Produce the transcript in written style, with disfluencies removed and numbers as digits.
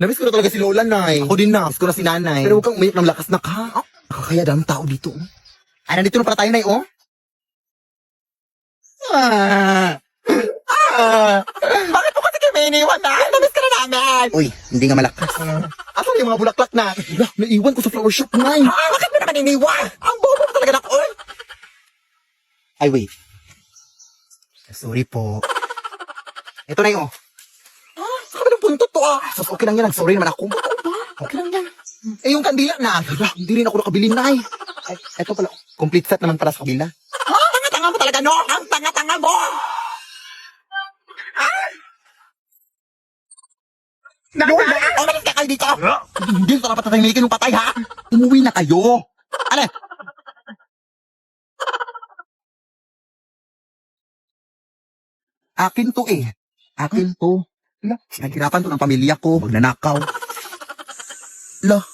Namiss ko na talaga si Lola, Nay. Ako din na. Miss ko na si nanay. Pero huwag kang umiyak ng lakas na ka. Nakakaya daming tao dito. Ay, nandito na pala tayo, Nay, oh. Bakit mo kasi kayo may iniwan, Nay? Namiss ka na namin. Uy, hindi nga malakas. Asan yung mga bulaklak na? Naiwan ko sa flower shop, Nay. Bakit mo naman iniwan? Ang bobo mo talaga na ko. Ay, wait. Sorry po. Ito, Nay, oh. Sa kabilang punto to, So, okay lang yan. Sorry naman ako. Okay lang yan. Eh, yung kandila na. Hindi rin ako nakabili, Nay. Ay, eto pala. Complete set naman para sa kabila. Tanga-tanga mo talaga, no? Ang tanga-tanga mo! Lola! Umalis ka kayo dito! Hindi ko dapat tatahimikin yung patay, ha? Umuwi na kayo. Ale? Akin to eh. Akin to. Naghirapan to ng pamilya ko. Magnanakaw. Lah,